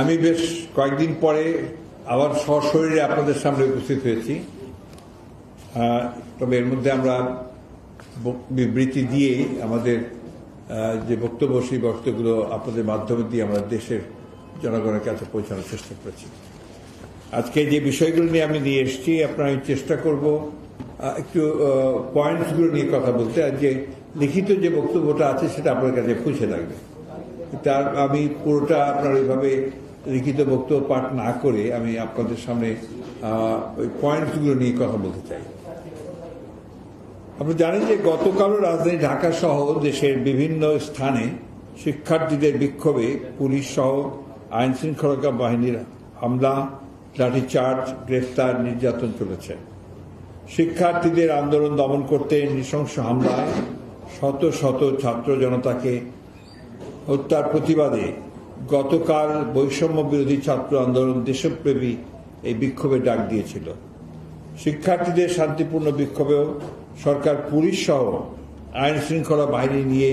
আমি বেশ কয়েকদিন পরে আবার সশরীরে আপনাদের সামনে উপস্থিত হয়েছি। তবে এর মধ্যে আমরা বিবৃতি দিয়ে আমাদের যে বক্তব্য, সেই বক্তব্যগুলো আপনাদের মাধ্যমে দিয়ে আমরা দেশের জনগণের কাছে পৌঁছানোর চেষ্টা করেছি। আজকে যে বিষয়গুলো নিয়ে আমি নিয়ে এসেছি, আপনারা আমি চেষ্টা করব একটু পয়েন্টসগুলো নিয়ে কথা বলতে। আর যে লিখিত যে বক্তব্যটা আছে সেটা আপনার কাছে পৌঁছে লাগবে। তার আমি পুরোটা আপনার ওইভাবে লিখিত বক্তব্য পাঠ না করে আমি আপনাদের সামনে ওই পয়েন্টসগুলো নিয়ে কথা বলতে চাই। আপনি জানেন যে গতকালও রাজধানী ঢাকা সহ দেশের বিভিন্ন স্থানে শিক্ষার্থীদের বিক্ষোভে পুলিশ সহ আইন শৃঙ্খলা বাহিনীর হামলা, লাঠিচার্জ, গ্রেফতার, নির্যাতন চলেছে। শিক্ষার্থীদের আন্দোলন দমন করতে নৃশংস হামলায় শত শত ছাত্র জনতাকে হত্যার প্রতিবাদে গতকাল বৈষম্য বিরোধী ছাত্র আন্দোলন দেশপ্রেমী এই বিক্ষোভে ডাক দিয়েছিল। শিক্ষার্থীদের শান্তিপূর্ণ বিক্ষোভেও সরকার পুলিশ সহ আইন শৃঙ্খলা বাহিনী নিয়ে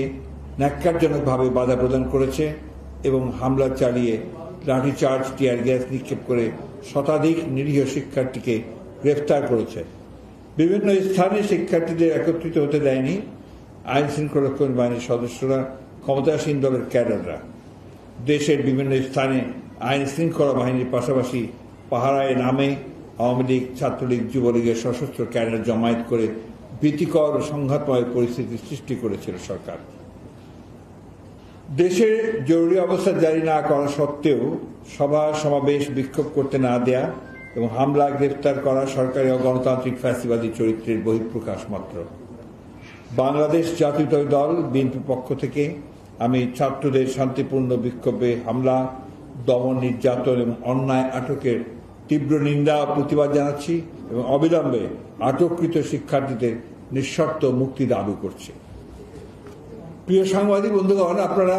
ন্যাক্কারজনকভাবে বাধা প্রদান করেছে এবং হামলা চালিয়ে লাঠিচার্জ, টিয়ার গ্যাস নিক্ষেপ করে শতাধিক নিরীহ শিক্ষার্থীকে গ্রেফতার করেছে। বিভিন্ন স্থানে শিক্ষার্থীদের একত্রিত হতে দেয়নি আইন শৃঙ্খলা বাহিনীর সদস্যরা, ক্ষমতাসীন দলের ক্যাডাররা। দেশের বিভিন্ন স্থানে আইন শৃঙ্খলা বাহিনীর পাশাপাশি পাহারায় নামে আওয়ামী লীগ, ছাত্রলীগ, যুবলীগের সশস্ত্র ক্যাডার জমায়েত করে ভীতিকর ও সংঘাতময় পরিস্থিতি সৃষ্টি করেছিল সরকার। দেশে জরুরি অবস্থা জারি না করা সত্ত্বেও সভা সমাবেশ, বিক্ষোভ করতে না দেয়া এবং হামলা, গ্রেফতার করা সরকারি ও গণতান্ত্রিক ফ্যাসিবাদী চরিত্রের বহিঃপ্রকাশ মাত্র। বাংলাদেশ জাতীয়তাবাদী দল বিএনপির পক্ষ থেকে আমি ছাত্রদের শান্তিপূর্ণ বিক্ষোভে হামলা, দমন, নির্যাতন এবং অন্যায় আটকের তীব্র নিন্দা ও প্রতিবাদ জানাচ্ছি এবং অবিলম্বে আটককৃত শিক্ষার্থীদের নিঃশর্ত মুক্তি দাবি করছি। প্রিয় সাংবাদিক বন্ধুগণ, আপনারা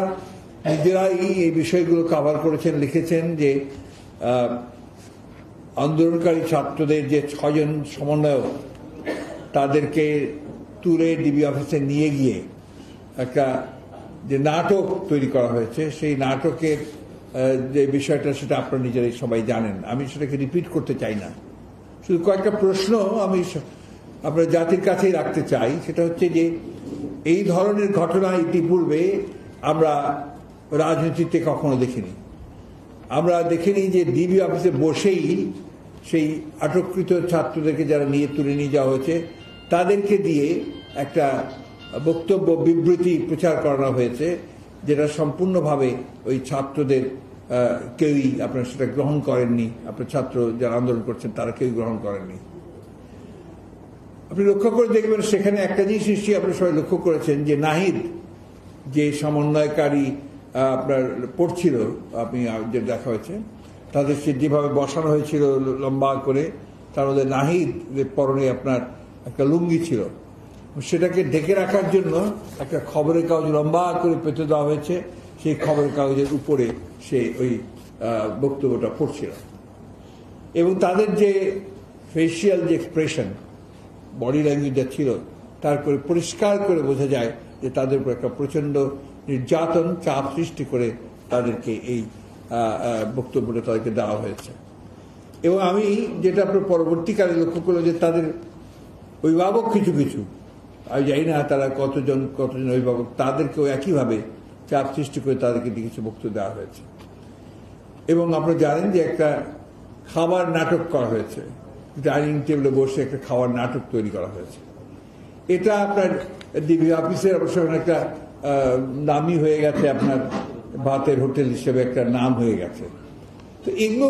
নিজেরাই এই বিষয়গুলো কভার করেছেন, লিখেছেন যে আন্দোলনকারী ছাত্রদের যে 6 জন সমন্বয়ক, তাদেরকে তুলে ডিবি অফিসে নিয়ে গিয়ে একটা যে নাটক তৈরি করা হয়েছে, সেই নাটকের যে বিষয়টা সেটা আপনারা নিজেরাই সবাই জানেন। আমি সেটাকে রিপিট করতে চাই না। শুধু কয়েকটা প্রশ্ন আমি আপনার জাতির কাছেই রাখতে চাই। সেটা হচ্ছে যে এই ধরনের ঘটনা ইতিপূর্বে আমরা রাজনীতিতে কখনো দেখিনি। আমরা দেখিনি যে ডিবি অফিসে বসেই সেই আটককৃত ছাত্রদেরকে যারা তুলে নিয়ে যাওয়া হয়েছে তাদেরকে দিয়ে একটা বক্তব্য, বিবৃতি প্রচার করানো হয়েছে, যেটা সম্পূর্ণভাবে ওই ছাত্রদের কেউই আপনার সেটা গ্রহণ করেননি। আপনার ছাত্র যারা আন্দোলন করছেন তারা কেউই গ্রহণ করেননি। আপনি লক্ষ্য করে দেখবেন সেখানে একটা জিনিস নিশ্চয়ই আপনারা সবাই লক্ষ্য করেছেন যে নাহিদ যে সমন্বয়কারী আপনার পড়ছিল, আপনি যে দেখা হয়েছে তাদের সে যেভাবে বসানো হয়েছিল লম্বা করে, তার মধ্যে নাহিদের পরনে আপনার একটা লুঙ্গি ছিল, সেটাকে ঢেকে রাখার জন্য একটা খবরের কাগজ লম্বা করে পেতে দেওয়া হয়েছে। সেই খবরের কাগজের উপরে সে ওই বক্তব্যটা পড়ছিল এবং তাদের যে ফেসিয়াল যে এক্সপ্রেশন, বডি ল্যাঙ্গুয়েজ যা ছিল, তার করে পরিষ্কার করে বোঝা যায় যে তাদের উপর একটা প্রচণ্ড নির্যাতন, চাপ সৃষ্টি করে তাদেরকে এই বক্তব্যটা তাদেরকে দেওয়া হয়েছে। এবং আমি যেটা আপনার পরবর্তীকালে লক্ষ্য করলো যে তাদের অভিভাবক কিছু আমি জানি না তারা কতজন অভিভাবক, তাদেরকেও একইভাবে চাপ সৃষ্টি করে তাদেরকে কিছু বক্তব্য দেওয়া হয়েছে। এবং আপনারা জানেন যে একটা খাবার নাটক করা হয়েছে, ডাইনিং টেবিলে বসে একটা খাওয়ার নাটক তৈরি করা হয়েছে। এটা আপনার ডিবি অফিসের অবশ্য একটা নামই হয়ে গেছে, আপনার ভাতের হোটেল হিসেবে একটা নাম হয়ে গেছে। তো এগুলো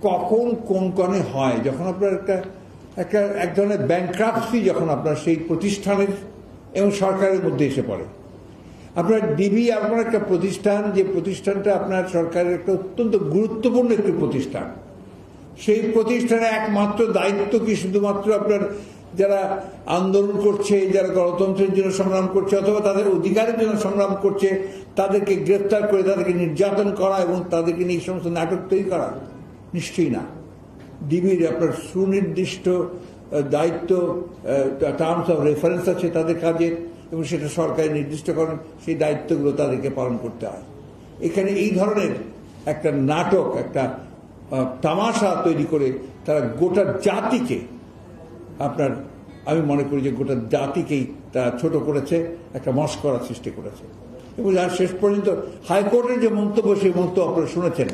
কখন কোন কনে হয়, যখন আপনার এক ধরনের ব্যাংক্রাপসি যখন আপনার সেই প্রতিষ্ঠানের এবং সরকারের মধ্যে এসে পড়ে। আপনার ডিবি আপনার একটা প্রতিষ্ঠান, যে প্রতিষ্ঠানটা আপনার সরকারের একটা অত্যন্ত গুরুত্বপূর্ণ একটি প্রতিষ্ঠান। সেই প্রতিষ্ঠানে একমাত্র দায়িত্ব কি শুধুমাত্র আপনার যারা আন্দোলন করছে, যারা গণতন্ত্রের জন্য সংগ্রাম করছে অথবা তাদের অধিকারের জন্য সংগ্রাম করছে, তাদেরকে গ্রেফতার করে তাদেরকে নির্যাতন করা এবং তাদেরকে নিয়ে সমস্ত নাটক তৈরি করা? নিশ্চয়ই না। ডিবির আপনার সুনির্দিষ্ট দায়িত্ব, টার্মস অফ রেফারেন্স আছে তাদের কাজের, এবং সেটা সরকার নির্দিষ্ট করেন, সেই দায়িত্বগুলো তাদেরকে পালন করতে হয়। এখানে এই ধরনের একটা নাটক, একটা তামাশা তৈরি করে তারা গোটা জাতিকে, আমি মনে করি যে গোটা জাতিকেই তারা ছোট করেছে, একটা মস্করা সৃষ্টি করেছে। এবং যার শেষ পর্যন্ত হাইকোর্টের যে মন্তব্য, সেই মন্তব্য আপনারা শুনেছেন।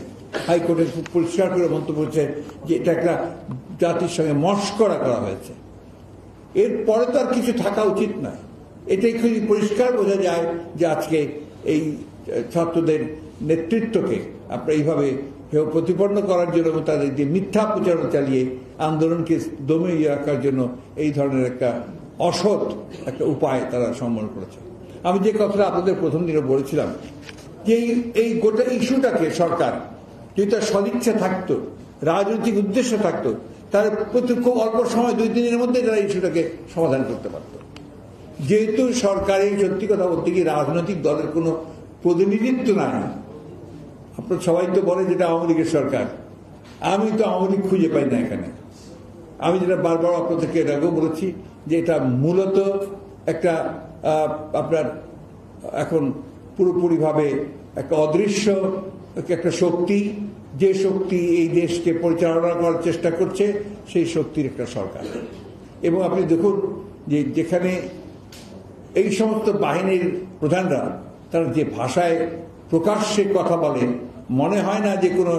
হাইকোর্টে খুব পরিষ্কার করে মন্তব্য হচ্ছে যে এটা একটা জাতির সঙ্গে মস্করা করা হয়েছে। এরপরে তো আর কিছু থাকা উচিত নয়। এটাই খুবই পরিষ্কার বোঝা যায় যে আজকে এই ছাত্রদের নেতৃত্বকে আপনারা এইভাবে প্রতিপন্ন করার জন্য এবং তাদের যে মিথ্যা প্রচারণা চালিয়ে আন্দোলনকে দমিয়ে রাখার জন্য এই ধরনের একটা অসৎ একটা উপায় তারা অবলম্বন করেছে। আমি যে কথাটা আপনাদের প্রথম দিনে বলেছিলাম যে এই গোটা ইস্যুটাকে সরকার যদি তার সদিচ্ছা থাকতো, রাজনৈতিক উদ্দেশ্য থাকতো, তাহলে খুব অল্প সময় 2 দিনের মধ্যে তারা ইস্যুটাকে সমাধান করতে পারত। যেহেতু সরকারের সত্যি কথা বলতে গিয়ে রাজনৈতিক দলের কোনো প্রতিনিধিত্ব নাই। আপনার সবাই তো বলে যেটা আওয়ামী লীগের সরকার। আমি তো আওয়ামী লীগ খুঁজে পাই না এখানে। আমি যেটা বারবার আপনাদেরকে এর আগেও বলেছি যে এটা মূলত একটা আপনার এখন পুরোপুরিভাবে একটা অদৃশ্য একটা শক্তি, যে শক্তি এই দেশকে পরিচালনা করার চেষ্টা করছে, সেই শক্তির একটা সরকার। এবং আপনি দেখুন যে যেখানে এই সমস্ত বাহিনীর প্রধানরা তারা যে ভাষায় প্রকাশ্যে কথা বলে, মনে হয় না যে কোনো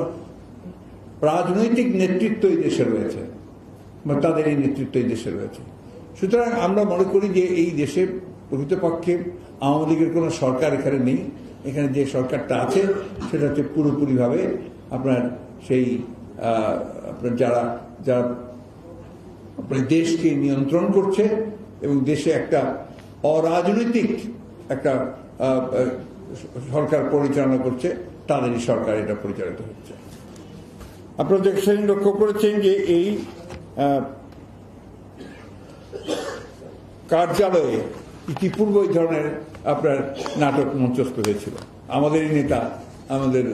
রাজনৈতিক নেতৃত্ব এই দেশে রয়েছে বা তাদের এই নেতৃত্ব এই দেশে রয়েছে। সুতরাং আমরা মনে করি যে এই দেশে প্রকৃতপক্ষে আওয়ামী লীগের কোনো সরকার এখানে নেই। এখানে যে সরকারটা আছে সেটা হচ্ছে পুরোপুরিভাবে আপনার সেই আপনার যারা আপনার দেশকে নিয়ন্ত্রণ করছে এবং দেশে একটা অরাজনৈতিক একটা সরকার পরিচালনা করছে, তাদেরই সরকার এটা পরিচালিত হচ্ছে। আপনারা দেখছেন, লক্ষ্য করেছেন যে এই কার্যালয়ে ইতিপূর্বে এই ধরনের আপনার নাটক মঞ্চস্থ হয়েছিল। আমাদেরই নেতা, আমাদের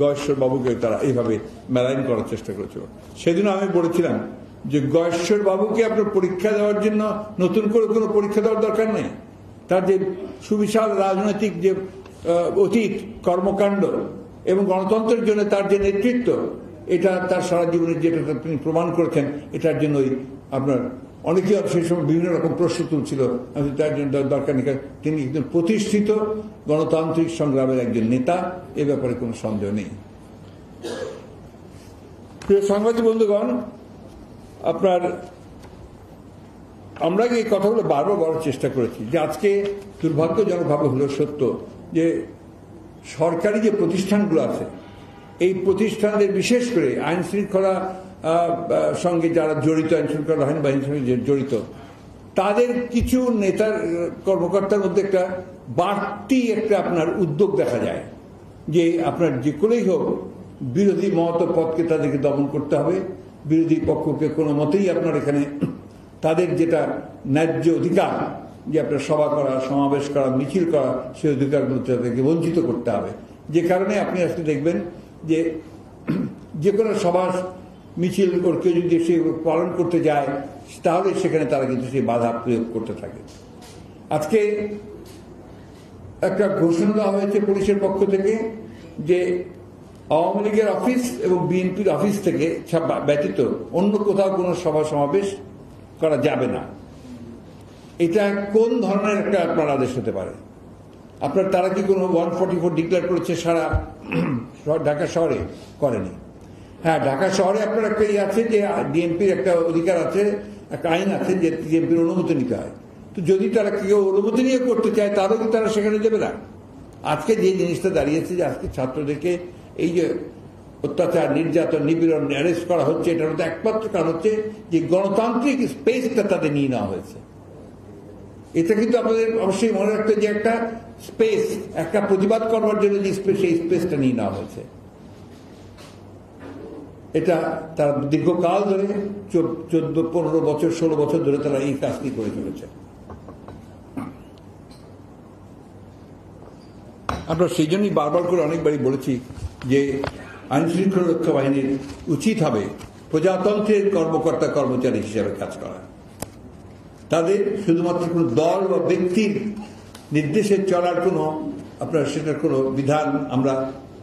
গয়েশ্বর বাবুকে তারা এইভাবে মেলাইন করার চেষ্টা করেছিল। সেদিন আমি বলেছিলাম যে গয়েশ্বর বাবুকে আপনার পরীক্ষা দেওয়ার জন্য নতুন করে কোনো পরীক্ষা দেওয়ার দরকার নেই। তার যে সুবিশাল রাজনৈতিক যে অতীত কর্মকাণ্ড এবং গণতন্ত্রের জন্য তার যে নেতৃত্ব, এটা তার সারা জীবনের যেটা তিনি প্রমাণ করেছেন, এটার জন্যই আপনার অনেকেই সেই সময় বিভিন্ন রকম প্রশ্ন তুলছিল। তার জন্য দরকার নেই, তিনি একজন প্রতিষ্ঠিত গণতান্ত্রিক সংগ্রামের একজন নেতা, এ ব্যাপারে কোনো সন্দেহ নেই। প্রিয় সাংবাদিক বন্ধুগণ, আমরা এই কথাগুলো বারবার বলার চেষ্টা করেছি যে আজকে দুর্ভাগ্যজনকভাবে হলো সত্য যে সরকারি যে প্রতিষ্ঠানগুলো আছে, এই প্রতিষ্ঠানদের বিশেষ করে আইন শৃঙ্খলা সঙ্গে যারা জড়িত, আইন শৃঙ্খলা বাহিনীর সঙ্গে জড়িত, তাদের কিছু নেতার কর্মকর্তার মধ্যে একটা বাড়তি একটা আপনার উদ্যোগ দেখা যায় যে আপনার যে কোনোই হোক বিরোধী মত পথকে তাদেরকে দমন করতে হবে, বিরোধী পক্ষকে কোনো মতেই আপনার এখানে তাদের যেটা ন্যায্য অধিকার যে আপনার সভা করা, সমাবেশ করা, মিছিল করা, সেই অধিকারগুলো তাদেরকে বঞ্চিত করতে হবে। যে কারণে আপনি আজকে দেখবেন যে কোনো সভা মিছিল কেউ যদি সে পালন করতে যায়, তাহলে সেখানে তারা কিন্তু সেই বাধা প্রয়োগ করতে থাকে। আজকে একটা ঘোষণা দেওয়া হয়েছে পুলিশের পক্ষ থেকে যে আওয়ামী লীগের অফিস এবং বিএনপির অফিস থেকে ব্যতীত অন্য কোথাও কোনো সভা সমাবেশ করা যাবে না। এটা কোন ধরনের একটা আপনার আদেশ হতে পারে? তারা কি কোনো 144 ডিক্লেয়ার করেছে সারা ঢাকা শহরে? করেনি। হ্যাঁ, ঢাকা শহরে আপনার একটা আছে যে ডিএমপির একটা অধিকার আছে, একটা আইন আছে যে ডিএমপির অনুমতি নিতে হয়। তো যদি তারা কেউ অনুমতি নিয়ে করতে চায়, তারও কি তারা সেখানে দেবে না? আজকে যে জিনিসটা দাঁড়িয়েছে যে আজকে ছাত্রদেরকে এই যে অত্যাচার, নির্যাতন, নিপীড়ন, অ্যারেস্ট করা হচ্ছে, এটার মধ্যে একমাত্র কারণ হচ্ছে যে গণতান্ত্রিক স্পেসটা তাদের নিয়ে নেওয়া হয়েছে। এটা কিন্তু আমাদের অবশ্যই মনে রাখতে যে একটা স্পেস, একটা প্রতিবাদ করবার জন্য যে স্পেস, সেই স্পেসটা নিয়ে নেওয়া হয়েছে। এটা তারা দীর্ঘকাল ধরে 14, 15 বছর, 16 বছর ধরে তারা এই কাজটি করে চলেছে। আমরা সেই জন্যই বারবার করে অনেকবারই বলেছি যে আইন শৃঙ্খলা রক্ষা বাহিনীর উচিত হবে প্রজাতন্ত্রের কর্মকর্তা কর্মচারী হিসেবে কাজ করা। তাদের শুধুমাত্র কোনো দল বা ব্যক্তির নির্দেশে চলার কোনো সেটার কোনো বিধান আমরা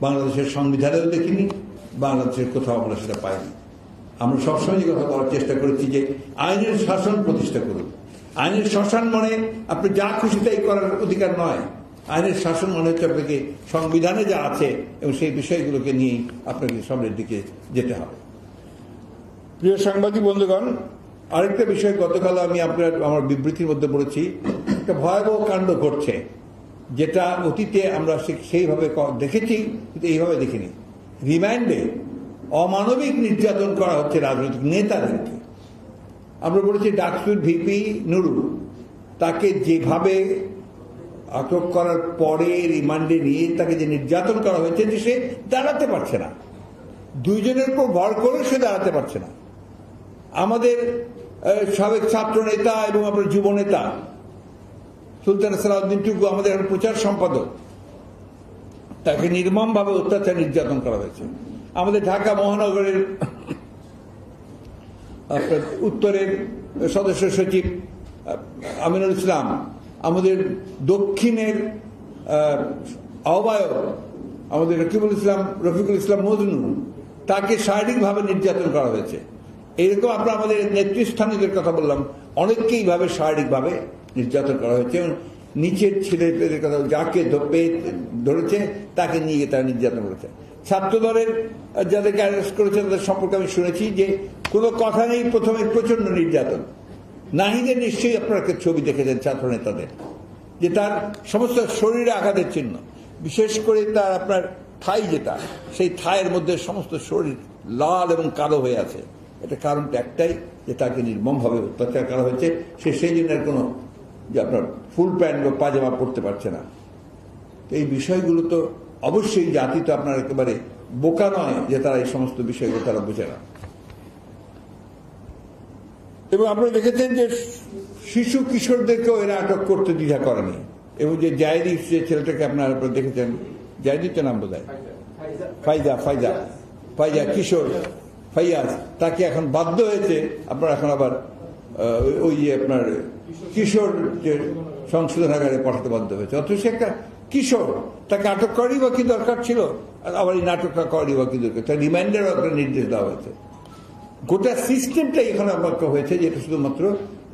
বাংলাদেশের সংবিধানেও দেখিনি, বাংলাদেশের কোথাও আমরা সেটা পাইনি। আমরা সবসময় যে কথা বলার চেষ্টা করেছি যে আইনের শাসন প্রতিষ্ঠা করুন। আইনের শাসন মানে আপনি যা খুশি তাই করার অধিকার নয়। আইনের শাসন মনে হচ্ছে আপনাকে সংবিধানে যা আছে এবং সেই বিষয়গুলোকে নিয়েই আপনাকে সামনের দিকে যেতে হবে। প্রিয় সাংবাদিক বন্ধুগণ, আরেকটা বিষয় গতকাল আমি আমার বিবৃতির মধ্যে বলেছি, একটা ভয়াবহ কাণ্ড ঘটছে, যেটা অতীতে আমরা সেইভাবে দেখেছি কিন্তু এইভাবে দেখিনি। রিমান্ডে অমানবিক নির্যাতন করা হচ্ছে রাজনৈতিক নেতাদেরকে। আমরা বলেছি ডাকসুর ভিপি নুরুল, তাকে যেভাবে আটক করার পরে রিমান্ডে নিয়ে তাকে যে নির্যাতন করা হয়েছে, যে সে দাঁড়াতে পারছে না, দুইজনের উপর ভর করে সে দাঁড়াতে পারছে না। আমাদের সাবেক ছাত্র নেতা এবং আপনার যুব নেতা সুলতান সালাউদ্দিন টুকু, আমাদের প্রচার সম্পাদক, তাকে নির্মমভাবে অত্যাচার নির্যাতন করা হয়েছে। আমাদের ঢাকা মহানগরের আপনার উত্তরের সদস্য সচিব আমিনুল ইসলাম, আমাদের দক্ষিণের আহ্বায়ক আমাদের রফিকুল ইসলাম মজনু, তাকে শারীরিকভাবে নির্যাতন করা হয়েছে। এরকম আপনার আমাদের নেতৃস্থানীয়দের কথা বললাম, অনেককেই ভাবে শারীরিকভাবে নির্যাতন করা হয়েছে। এবং নিচের ছেলেপেলের কথা, যাকে ধরেছে তাকে নিয়ে গিয়ে তারা নির্যাতন করেছে। ছাত্র দলের যাদেরকে অ্যারেস্ট করেছে তাদের সম্পর্কে আমি শুনেছি যে কোনো কথা নেই, প্রথমে প্রচন্ড নির্যাতন। নাহিদের নিশ্চয়ই আপনারা ছবি দেখেছেন ছাত্র নেতাদের, যে তার সমস্ত শরীরে আঘাতের চিহ্ন, বিশেষ করে তার আপনার থাই, যেটা সেই থায়ের মধ্যে সমস্ত শরীর লাল এবং কালো হয়ে আছে। এটা কারণটা একটাই, যে তাকে নির্মমভাবে অত্যাচার করা হয়েছে। সে সেই জন্য কোনো যে আপনার ফুল প্যান্ট বা পাজামা পরতে পারছে না। এই বিষয়গুলো তো অবশ্যই, জাতি তো আপনার একেবারে বোকা নয় যে তারা এই সমস্ত বিষয়গুলো তারা বোঝে না। এবং আপনারা দেখেছেন যে শিশু কিশোরদেরকেও এরা আটক করতে দ্বিধা করেনি। এবং যে জায়দি, যে ছেলেটাকে আপনারা দেখেছেন, জায়দির তো নাম বোধ হয় ফাইজা কিশোর ফাইয়াজ, তাকে এখন বাধ্য হয়েছে আপনার এখন আবার ওই যে আপনার কিশোর যে সংশোধনাগারে পাঠাতে বাধ্য হয়েছে। অথচ সে একটা কিশোর, তাকে আটক করারই বা কি দরকার ছিল, আবার এই নাটকটা করারই বা কি দরকার, তার রিমান্ডেরও একটা নির্দেশ দেওয়া হয়েছে। গোটা সিস্টেমটাই এখানে অবাক্য হয়েছে, যেটা শুধুমাত্র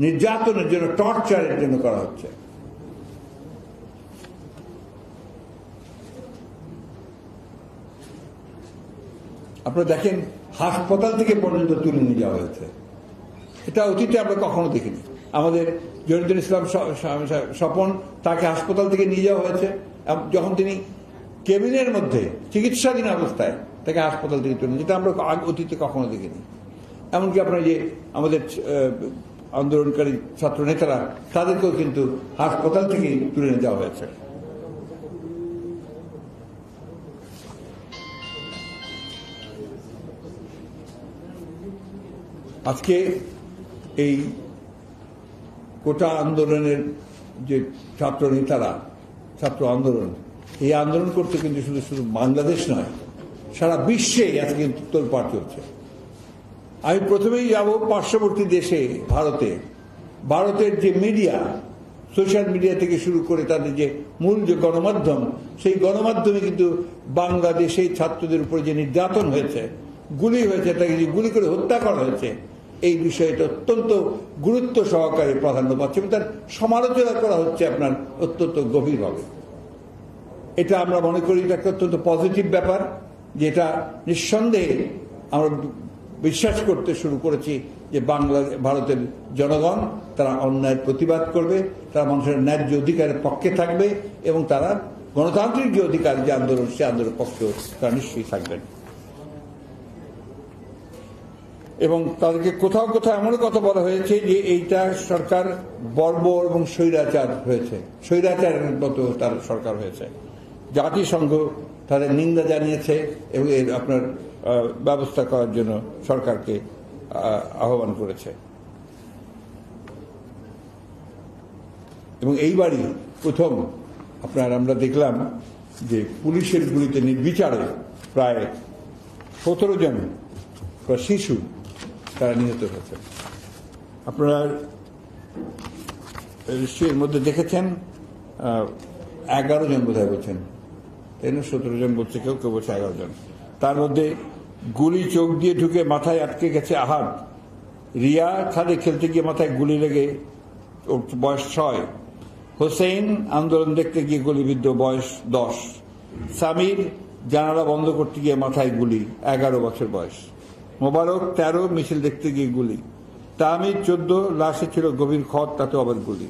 নির্যাতনের জন্য, টর্চারের জন্য করা হচ্ছে। আপনারা দেখেন, হাসপাতাল থেকে পর্যন্ত তুলে নিয়ে যাওয়া হয়েছে। এটা অতীতে আমরা কখনো দেখিনি। আমাদের জহিরুদ্দিন ইসলাম স্বপন, তাকে হাসপাতাল থেকে নিয়ে যাওয়া হয়েছে যখন তিনি কেবিনের মধ্যে চিকিৎসাধীন অবস্থায়, তাকে হাসপাতাল থেকে তুলে, যেটা আমরা অতীতে কখনো দেখিনি। এমনকি আপনার যে আমাদের আন্দোলনকারী ছাত্র নেতারা, তাদেরকেও কিন্তু হাসপাতাল থেকে তুলে নিয়ে যাওয়া হয়েছে। আজকে এই কোটা আন্দোলনের যে ছাত্র নেতারা, ছাত্র আন্দোলন, এই আন্দোলন করতে কিন্তু শুধু বাংলাদেশ নয়, সারা বিশ্বে আজকে কিন্তু তোলপাড় চলছে। আমি প্রথমেই যাব পার্শ্ববর্তী দেশে, ভারতের যে মিডিয়া, সোশ্যাল মিডিয়া থেকে শুরু করে তাদের যে মূল যে গণমাধ্যম, সেই গণমাধ্যমে কিন্তু বাংলাদেশে ছাত্রদের উপরে যে নির্যাতন হয়েছে, গুলি হয়েছে, তাকে যে গুলি করে হত্যা করা হয়েছে, এই বিষয়টা অত্যন্ত গুরুত্ব সহকারে প্রাধান্য পাচ্ছে এবং তার সমালোচনা করা হচ্ছে আপনার অত্যন্ত গভীরভাবে। এটা আমরা মনে করি এটা একটা অত্যন্ত পজিটিভ ব্যাপার, যেটা নিঃসন্দেহে আমরা বিশ্বাস করতে শুরু করেছি যে ভারতের জনগণ তারা অন্যায়ের প্রতিবাদ করবে, তারা মানুষের ন্যায্য অধিকারের পক্ষে থাকবে এবং তারা গণতান্ত্রিক যে অধিকার, যে আন্দোলন, সে আন্দোলনের পক্ষে তারা নিশ্চয়ই থাকবেন। এবং তাদেরকে কোথাও কোথাও এমন কথা বলা হয়েছে যে এইটা সরকার বর্বর এবং স্বৈরাচার হয়েছে, স্বৈরাচারের মতো তার সরকার হয়েছে। জাতিসংঘ তাদের নিন্দা জানিয়েছে এবং এর আপনার ব্যবস্থা করার জন্য সরকারকে আহ্বান করেছে। এবং এইবারই প্রথম আমরা দেখলাম যে পুলিশের গুলিতে নির্বিচারে প্রায় 17 জন শিশু তারা নিহত হয়েছে। আপনারা এর মধ্যে দেখেছেন 11 জন বোধহয় বলছেন, তাই 17 জন বলছে, কেউ কেউ বলছে 11 জন। তার মধ্যে গুলি চোখ দিয়ে ঢুকে মাথায় আটকে গেছে আহাদ। রিয়া খাদে খেলতে গিয়ে মাথায় গুলি লেগে ওর বয়স 6। হোসেন আন্দোলন দেখতে গিয়ে গুলিবিদ্ধ, বয়স 10। সামির জানালা বন্ধ করতে গিয়ে মাথায় গুলি, 11 বছর বয়স। মোবারক 13, মিছিল দেখতে গিয়ে গুলি। তামির 14, লাশে ছিল গভীর ক্ষত, তাতে আবার গুলি।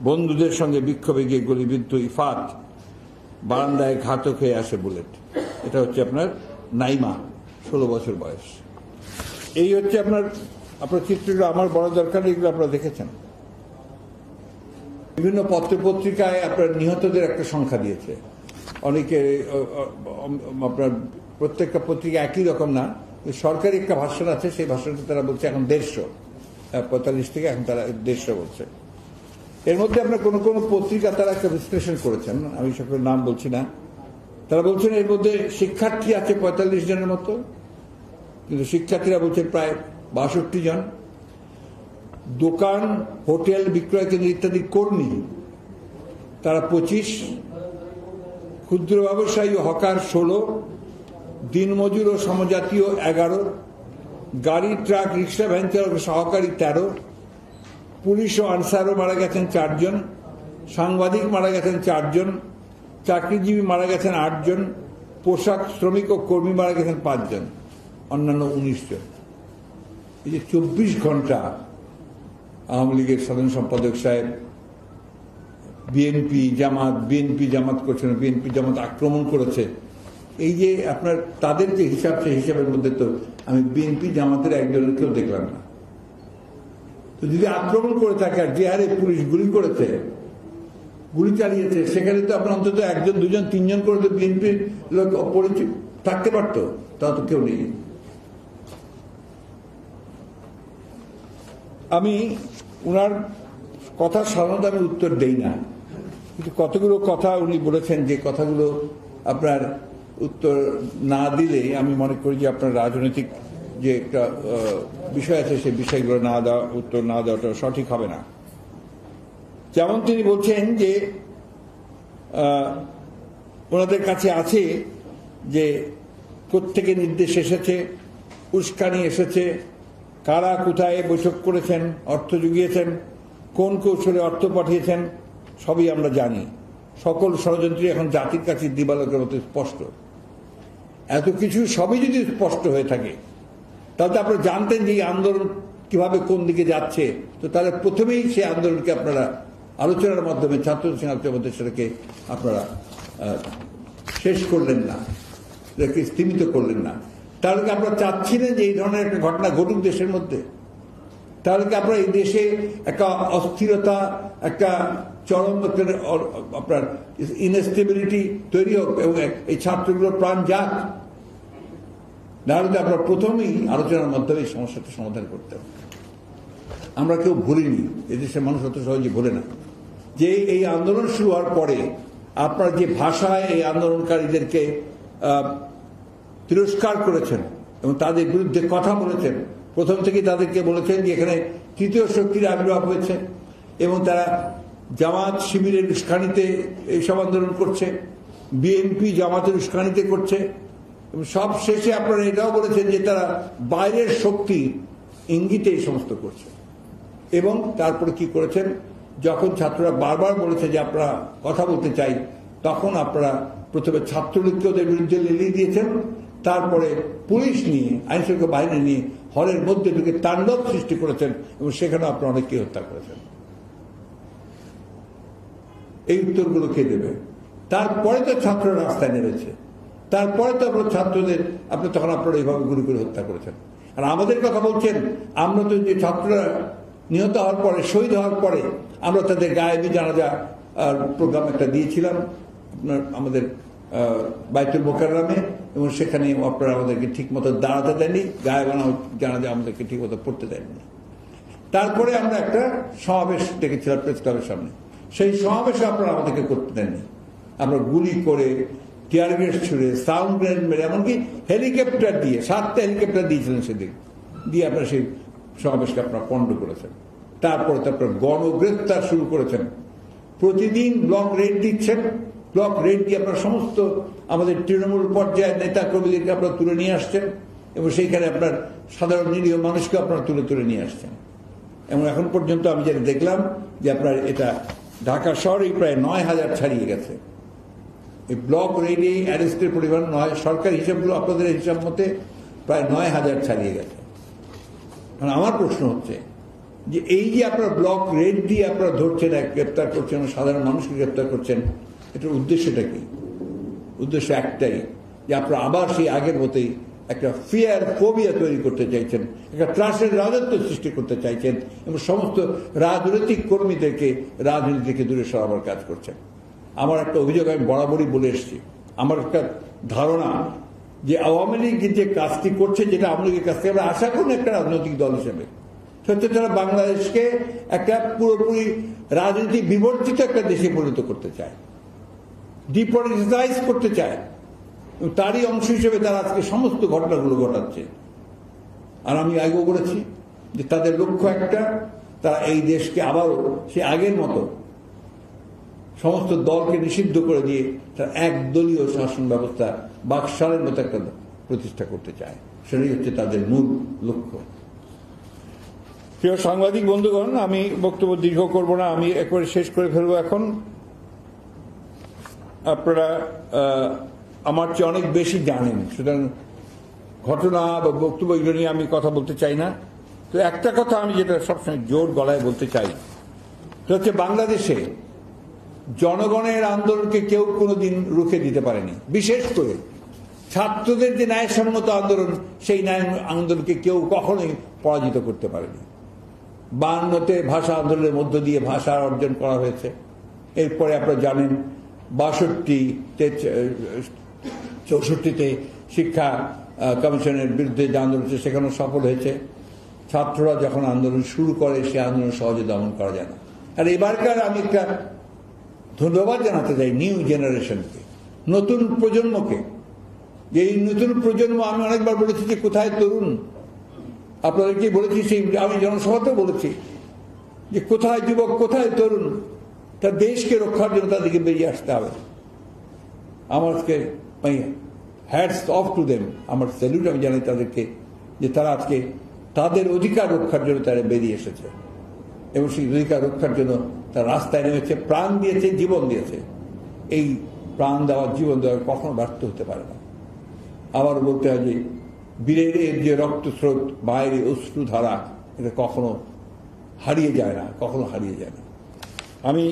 বন্ধুদের সঙ্গে বিক্ষোভে গিয়ে গুলিবিদ্ধ ইফাত, বারান্দায় ঘাতক হয়ে আসে বুলেট। এটা হচ্ছে আপনার নাইমা, 16 বছর বয়স। এই হচ্ছে আপনার চিত্রগুলো। আমার বড় দরকার, এগুলো আপনারা দেখেছেন। বিভিন্ন পত্রপত্রিকায় আপনার নিহতদের একটা সংখ্যা দিয়েছে। অনেকে আপনার প্রত্যেকটা পত্রিকা একই রকম না, সরকারি একটা ভাষণ আছে, সেই ভাষণটা তারা বলছে এখন 150 থেকে এখন তারা 150 বলছে। এর মধ্যে আপনার কোন কোন পত্রিকা তারা একটা বিশ্লেষণ করেছেন, আমি সকলের নাম বলছি না। তারা বলছেন এর মধ্যে শিক্ষার্থী আছে 45 জনের মতো, কিন্তু শিক্ষার্থীরা বলছেন প্রায় 62 জন। দোকান, হোটেল, বিক্রয় কেন্দ্র ইত্যাদি কর্মী তারা 25, ক্ষুদ্র ব্যবসায়ী ও হকার 16, দিনমজুর ও সমজাতীয় 11, গাড়ি, ট্রাক, রিক্সা, ভ্যান চালক সহকারী 13, পুলিশ ও আনসারও মারা গেছেন 4 জন, সাংবাদিক মারা গেছেন 4 জন, চাকরিজীবী মারা গেছেন 8 জন, পোশাক শ্রমিক ও কর্মী মারা গেছেন 5 জন, অন্যান্য 19 জন। এই যে 24 ঘন্টা আওয়ামী লীগের সাধারণ সম্পাদক সাহেব বিএনপি জামাত করছেন, বিএনপি জামাত আক্রমণ করেছে, এই যে আপনার তাদের যে হিসাব, সেই হিসাবের মধ্যে তো আমি বিএনপি জামাতের একজনের কেউ দেখলাম না। তো যদি আক্রমণ করে থাকে আর যে হারে পুলিশ গুলি করেছে, গুলি চালিয়েছে, সেখানে তো আপনার অন্তত 1 জন 2 জন 3 জন করে তো বিএনপির লোক পরিচিত থাকতে পারত, তা তো কেউ নেই। আমি উনার কথা সাধারণত আমি উত্তর দেই না, কিন্তু কতগুলো কথা উনি বলেছেন, যে কথাগুলো আপনার উত্তর না দিলে আমি মনে করি যে আপনার রাজনৈতিক যে একটা বিষয় আছে, সেই বিষয়গুলো উত্তর না দেওয়াটা সঠিক হবে না। যেমন তিনি বলছেন যে ওনাদের কাছে আছে যে কোত্থেকে নির্দেশ এসেছে, উস্কানি এসেছে, কারা কোথায় বৈঠক করেছেন, অর্থ জুগিয়েছেন, কোন কৌশলে অর্থ পাঠিয়েছেন, সবই আমরা জানি। সকল ষড়যন্ত্রী এখন জাতির কাছে দিবালোকের মতো স্পষ্ট। এত কিছু সবই যদি স্পষ্ট হয়ে থাকে, তাহলে আপনারা জানতেন যে এই আন্দোলন কিভাবে কোন দিকে যাচ্ছে। তো তাহলে প্রথমেই সেই আন্দোলনকে আপনারা আলোচনার মাধ্যমে, ছাত্র আলোচনার মধ্যে সেটাকে আপনারা শেষ করলেন না, সেটাকে স্তীমিত করলেন না। তাহলে কি আপনারা চাচ্ছিলেন যে এই ধরনের একটা ঘটনা ঘটুক দেশের মধ্যে? তাহলে কি আপনারা এই দেশে একটা অস্থিরতা, একটা চরম আপনার ইনস্টেবিলিটি তৈরি হোক এবং এই ছাত্রগুলোর প্রাণ যাক? নাহলে আপনারা প্রথমেই আলোচনার মাধ্যমে এই সমস্যাটা সমাধান করতে হবে। আমরা কেউ ভুলিনি, এদেশের মানুষ অত সহজে ভুলে না, যে এই আন্দোলন শুরু হওয়ার পরে আপনারা যে ভাষায় এই আন্দোলনকারীদেরকে তিরস্কার করেছেন এবং তাদের বিরুদ্ধে কথা বলেছেন। প্রথম থেকে তাদেরকে বলেছেন যে এখানে তৃতীয় শক্তির আবির্ভাব হয়েছে এবং তারা জামাত শিবিরের উস্কানিতে এইসব আন্দোলন করছে, বিএনপি জামাতের উস্কানিতে করছে, এবং সব শেষে আপনারা এটাও বলেছেন যে তারা বাইরের শক্তি ইঙ্গিতে এই সমস্ত করছে। এবং তারপরে কি করেছেন, যখন ছাত্ররা বারবার বলেছে যে আপনারা কথা বলতে চাই, তখন আপনারা প্রথমে ছাত্রলীগকে ওদের বিরুদ্ধে লেলিয়ে দিয়েছেন, তারপরে পুলিশ নিয়ে, আইনশৃঙ্খলা বাহিনী নিয়ে হলের মধ্যে ঢুকে তাণ্ডব সৃষ্টি করেছেন এবং সেখানে আপনারা অনেককে হত্যা করেছেন। এই উত্তরগুলো কে দেবে? তারপরে তো ছাত্ররা রাস্তায় নেমেছে, তারপরে তো আপনার ছাত্রদের তখন আপনারা এইভাবে গুলি করে হত্যা করেছেন। আর আমাদের কথা বলছেন, আমরা তো যে ছাত্ররা নিহত হওয়ার পরে, শহীদ হওয়ার পরে আমরা তাদের গায়েবী জানাজা প্রোগ্রাম একটা দিয়েছিলাম আপনার আমাদের বাইতুল মোকাররমে, এবং সেখানে আপনারা আমাদেরকে ঠিক মতো দাঁড়াতে দেননি, গায়েবানা জানাজা আমাদেরকে ঠিক মতো পড়তে দেননি। তারপরে আমরা একটা সমাবেশ ডেকেছিলাম প্রেস ক্লাবের সামনে, সেই সমাবেশে আপনারা আমাদেরকে করতে দেননি। আমরা গুলি করে, টিয়ার গ্যাস ছুড়ে, সাউন্ড গ্রেনেড মেরে, এমনকি হেলিকপ্টার দিয়ে, 7টা হেলিকপ্টার দিয়েছিলেন সেদিন, দিয়ে আপনারা সেই সমাবেশকে আপনারা পণ্ড করেছেন। তারপরে তো আপনার গণগ্রেফতার শুরু করেছেন, প্রতিদিন ব্লক রেড দিচ্ছেন, ব্লক রেড দিয়ে আপনারা সমস্ত আমাদের তৃণমূল পর্যায়ের নেতা কর্মীদেরকে আপনারা তুলে নিয়ে আসছেন এবং সেইখানে আপনার সাধারণ নিরীহ মানুষকে আপনারা তুলে নিয়ে আসছেন। এবং এখন পর্যন্ত আমি যেটা দেখলাম যে আপনার এটা ঢাকা শহরেই প্রায় 9,000 ছাড়িয়ে গেছে। এই ব্লক রেডে অ্যারেস্টের পরিমাণ সরকারি হিসাবগুলো আপনাদের হিসাব মতে প্রায় 9,000 ছাড়িয়ে গেছে। মানে আমার প্রশ্ন হচ্ছে যে এই যে আপনার ব্লক রেড দিয়ে আপনারা ধরছেন, গ্রেপ্তার করছেন, সাধারণ মানুষকে গ্রেপ্তার করছেন, এটার উদ্দেশ্যটা কি? উদ্দেশ্য একটাই, যে আপনারা আবার সেই আগের মতোই একটা ফিয়ার ফোবিয়া তৈরি করতে চাইছেন, একটা ত্রাসের রাজত্ব সৃষ্টি করতে চাইছেন এবং সমস্ত রাজনৈতিক কর্মীদেরকে রাজনীতি থেকে দূরে সরাবার কাজ করছেন। আমার একটা অভিযোগ আমি বরাবরই বলে এসেছি, আমার একটা ধারণা যে আওয়ামী লীগ যে কাজটি করছে, যেটা আওয়ামী লীগের কাছ থেকে আমরা আশা করি একটা রাজনৈতিক দল হিসেবে, সত্যি তারা বাংলাদেশকে একটা পুরোপুরি রাজনীতি বিবর্তিত একটা দেশে পরিণত করতে চায়, ডিপলিটিসাইজ করতে চায়। তারই অংশ হিসেবে তারা আজকে সমস্ত ঘটনাগুলো ঘটাচ্ছে। আর আমি আগেও বলেছি যে তাদের লক্ষ্য একটা, তারা এই দেশকে আবারও সে আগের মতো সমস্ত দলকে নিষিদ্ধ করে দিয়ে তারা একদলীয় শাসন ব্যবস্থা বাকশালের মতো একটা প্রতিষ্ঠা করতে চায়। সেটাই হচ্ছে তাদের মূল লক্ষ্য। প্রিয় সাংবাদিক বন্ধুগণ, আমি বক্তব্য দীর্ঘ করব না, আমি একবারে শেষ করে ফেলবো। এখন আপনারা আমার চেয়ে অনেক বেশি জানেন, সুতরাং ঘটনা বা বক্তব্য এগুলো নিয়ে আমি কথা বলতে চাই না। তো একটা কথা আমি যেটা সবসময় জোর গলায় বলতে চাই, সেটা হচ্ছে বাংলাদেশে জনগণের আন্দোলনকে কেউ কোনোদিন রুখে দিতে পারেনি। বিশেষ করে ছাত্রদের যে ন্যায়সম্মত আন্দোলন, সেই ন্যায় আন্দোলনকে কেউ কখনোই পরাজিত করতে পারেনি। 52তে ভাষা আন্দোলনের মধ্য দিয়ে ভাষা অর্জন করা হয়েছে। এরপরে আপনারা জানেন 62তে 64তে শিক্ষা কমিশনের বিরুদ্ধে যে আন্দোলন হচ্ছে সেখানেও সফল হয়েছে। ছাত্ররা যখন আন্দোলন শুরু করে সে আন্দোলন সহজে দমন করা যায় না। আর এবারকার আমি একটা ধন্যবাদ জানাতে চাই নিউ জেনারেশনকে, নতুন প্রজন্মকে। যে এই নতুন প্রজন্ম, আমি অনেকবার বলেছি যে কোথায় তরুণ, আপনাদেরকে বলেছি, সেই আমি জনসভাতেও বলেছি যে কোথায় যুবক, কোথায় তরুণ, তার দেশকে রক্ষার জন্য তাদেরকে বেরিয়ে আসতে হবে। আমাকে হ্যাটস অফ টু দেম, আমার স্যালুট আমি জানাই তাদেরকে, যে তারা আজকে তাদের অধিকার রক্ষার জন্য তারা বেরিয়ে এসেছে এবং সেই অধিকার রক্ষার জন্য তারা রাস্তায় নেমেছে, প্রাণ দিয়েছে, জীবন দিয়েছে। এই প্রাণ দেওয়ার, জীবন দেওয়ার কখনো ব্যর্থ হতে পারে না। আবার বলতে হয় যে বীরের যে রক্তস্রোত, বাইরে অশ্রুধারা, এটা কখনো হারিয়ে যায় না, কখনো হারিয়ে যায় না। আমি